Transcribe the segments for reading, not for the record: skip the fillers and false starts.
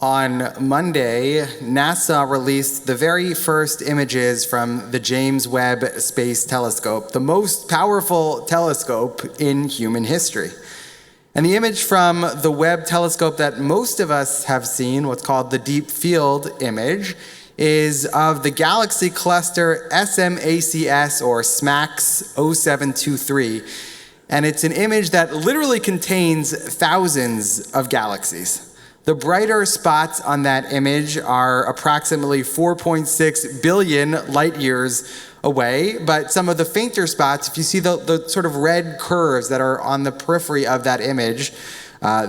On Monday, NASA released the very first images from the James Webb Space Telescope, the most powerful telescope in human history. And the image from the Webb telescope that most of us have seen, what's called the Deep Field image, is of the galaxy cluster SMACS, or SMACS 0723. And it's an image that literally contains thousands of galaxies. The brighter spots on that image are approximately 4.6 billion light years away, but some of the fainter spots, if you see the sort of red curves that are on the periphery of that image,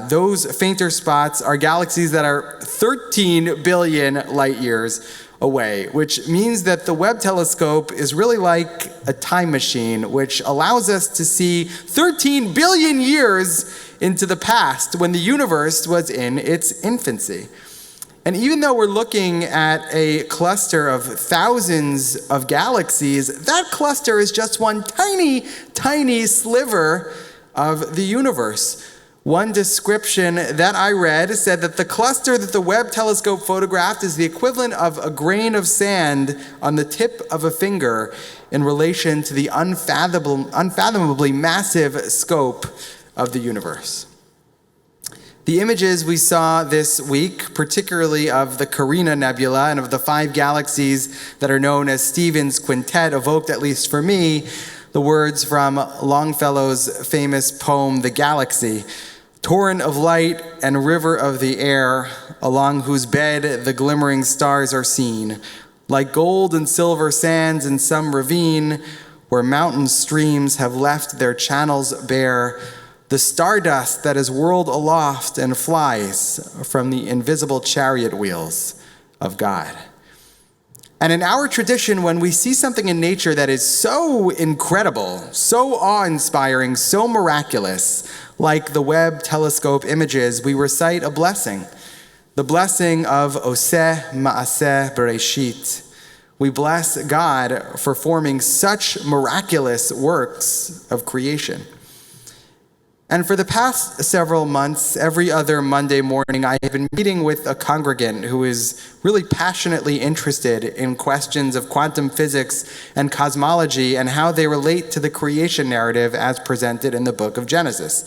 those fainter spots are galaxies that are 13 billion light years away, which means that the Webb telescope is really like a time machine, which allows us to see 13 billion years into the past when the universe was in its infancy. And even though we're looking at a cluster of thousands of galaxies, that cluster is just one tiny, tiny sliver of the universe. One description that I read said that the cluster that the Webb telescope photographed is the equivalent of a grain of sand on the tip of a finger in relation to the unfathomably massive scope of the universe. The images we saw this week, particularly of the Carina Nebula and of the 5 galaxies that are known as Stephan's Quintet, evoked, at least for me, the words from Longfellow's famous poem, The Galaxy. Torrent of light and river of the air, along whose bed the glimmering stars are seen, like gold and silver sands in some ravine, where mountain streams have left their channels bare, the stardust that is whirled aloft and flies from the invisible chariot wheels of God. And in our tradition, when we see something in nature that is so incredible, so awe-inspiring, so miraculous, like the Webb telescope images, we recite a blessing, the blessing of Oseh Ma'aseh Bereshit. We bless God for forming such miraculous works of creation. And for the past several months, every other Monday morning, I have been meeting with a congregant who is really passionately interested in questions of quantum physics and cosmology and how they relate to the creation narrative as presented in the book of Genesis.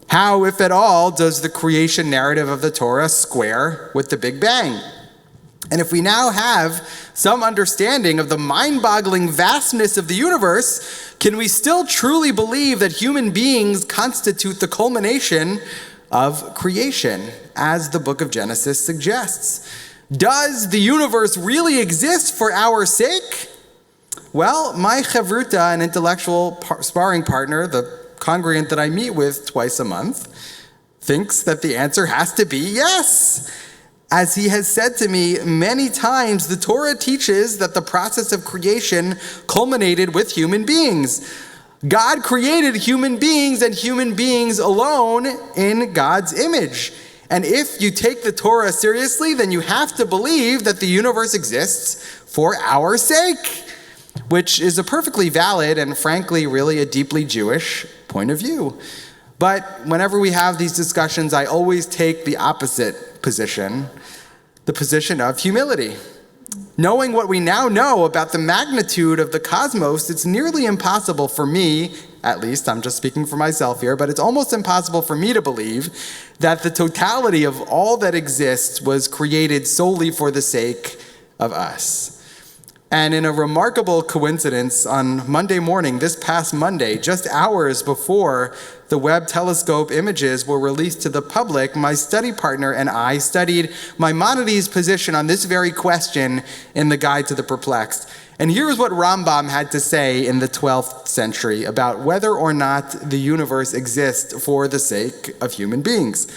How, if at all, does the creation narrative of the Torah square with the Big Bang? And if we now have some understanding of the mind-boggling vastness of the universe, can we still truly believe that human beings constitute the culmination of creation, as the book of Genesis suggests? Does the universe really exist for our sake? Well, my chavruta, an intellectual sparring partner, the congregant that I meet with twice a month, thinks that the answer has to be yes. As he has said to me many times, the Torah teaches that the process of creation culminated with human beings. God created human beings and human beings alone in God's image. And if you take the Torah seriously, then you have to believe that the universe exists for our sake, which is a perfectly valid and frankly really a deeply Jewish point of view. But whenever we have these discussions, I always take the opposite position, the position of humility. Knowing what we now know about the magnitude of the cosmos, it's nearly impossible for me, at least I'm just speaking for myself here, but it's almost impossible for me to believe that the totality of all that exists was created solely for the sake of us. And in a remarkable coincidence, on Monday morning, this past Monday, just hours before the Webb telescope images were released to the public, my study partner and I studied Maimonides' position on this very question in the Guide to the Perplexed. And here's what Rambam had to say in the 12th century about whether or not the universe exists for the sake of human beings.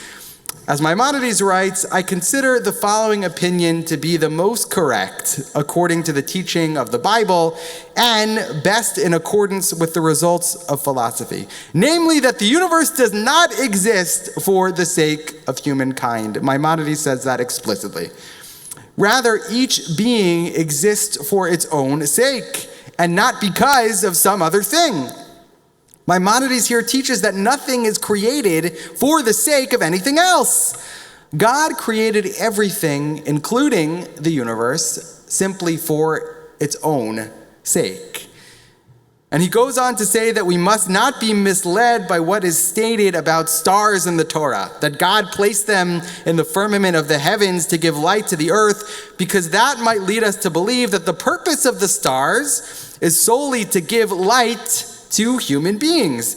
As Maimonides writes, I consider the following opinion to be the most correct according to the teaching of the Bible and best in accordance with the results of philosophy. Namely, that the universe does not exist for the sake of humankind. Maimonides says that explicitly. Rather, each being exists for its own sake and not because of some other thing. Maimonides here teaches that nothing is created for the sake of anything else. God created everything, including the universe, simply for its own sake. And he goes on to say that we must not be misled by what is stated about stars in the Torah, that God placed them in the firmament of the heavens to give light to the earth, because that might lead us to believe that the purpose of the stars is solely to give light to human beings.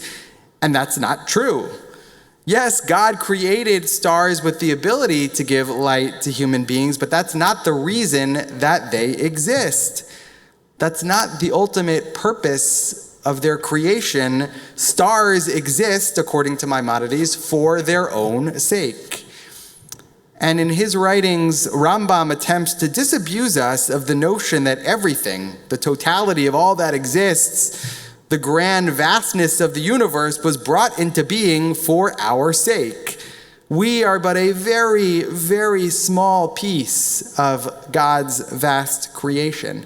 And that's not true. Yes, God created stars with the ability to give light to human beings, but that's not the reason that they exist. That's not the ultimate purpose of their creation. Stars exist, according to Maimonides, for their own sake. And in his writings, Rambam attempts to disabuse us of the notion that everything, the totality of all that exists, the grand vastness of the universe, was brought into being for our sake. We are but a very, very small piece of God's vast creation.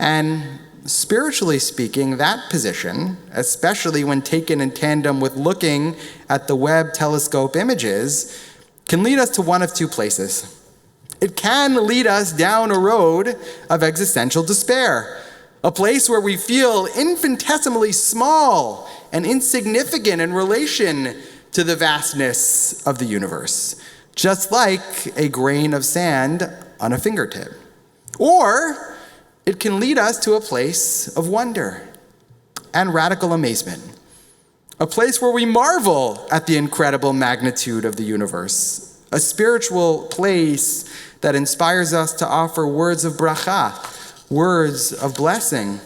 And spiritually speaking, that position, especially when taken in tandem with looking at the Webb telescope images, can lead us to one of two places. It can lead us down a road of existential despair, a place where we feel infinitesimally small and insignificant in relation to the vastness of the universe, just like a grain of sand on a fingertip. Or it can lead us to a place of wonder and radical amazement, a place where we marvel at the incredible magnitude of the universe, a spiritual place that inspires us to offer words of bracha, words of blessing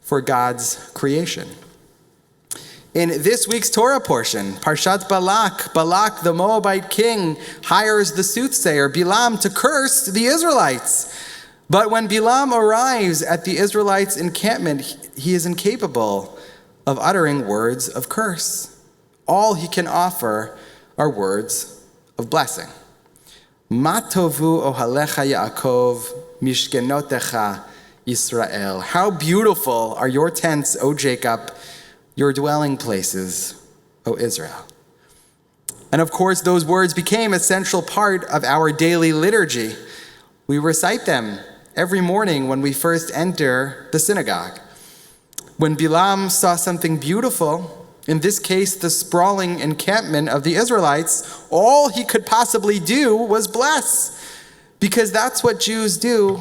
for God's creation. In this week's Torah portion, Parshat Balak, the Moabite king, hires the soothsayer Bilam to curse the Israelites. But when Bilam arrives at the Israelites' encampment, he is incapable of uttering words of curse. All he can offer are words of blessing. Ma tovu ohalecha Yaakov, mishkenotecha Yisrael. How beautiful are your tents, O Jacob, your dwelling places, O Israel. And of course, those words became a central part of our daily liturgy. We recite them every morning when we first enter the synagogue. When Bilam saw something beautiful, in this case, the sprawling encampment of the Israelites, all he could possibly do was bless, because that's what Jews do.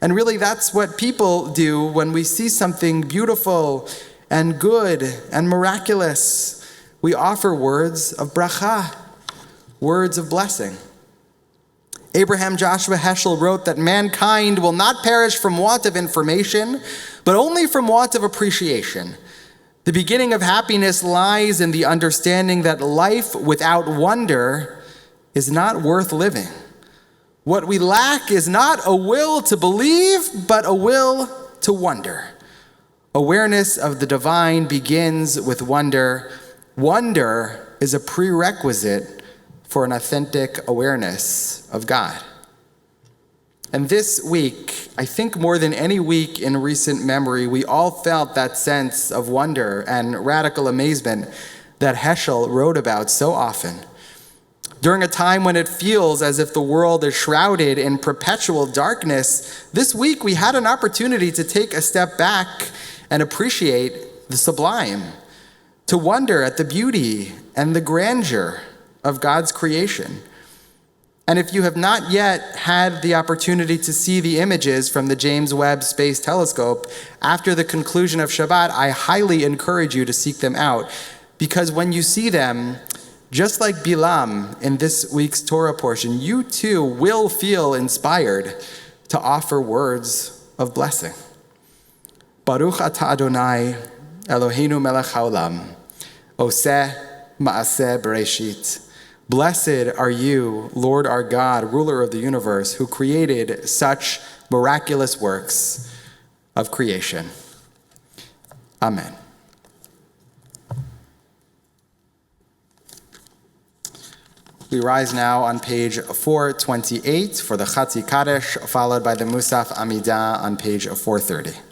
And really, that's what people do when we see something beautiful and good and miraculous. We offer words of bracha, words of blessing. Abraham Joshua Heschel wrote that mankind will not perish from want of information, but only from want of appreciation. The beginning of happiness lies in the understanding that life without wonder is not worth living. What we lack is not a will to believe, but a will to wonder. Awareness of the divine begins with wonder. Wonder is a prerequisite for an authentic awareness of God. And this week, I think more than any week in recent memory, we all felt that sense of wonder and radical amazement that Heschel wrote about so often. During a time when it feels as if the world is shrouded in perpetual darkness, this week we had an opportunity to take a step back and appreciate the sublime, to wonder at the beauty and the grandeur of God's creation. And if you have not yet had the opportunity to see the images from the James Webb Space Telescope, after the conclusion of Shabbat, I highly encourage you to seek them out, because when you see them, just like Bilam in this week's Torah portion, you too will feel inspired to offer words of blessing. Baruch atah Adonai, Eloheinu melech haolam, oseh ma'aseh bereshit. Blessed are you, Lord our God, ruler of the universe, who created such miraculous works of creation. Amen. We rise now on page 428 for the Chatzi Kaddish, followed by the Musaf Amidah on page 430.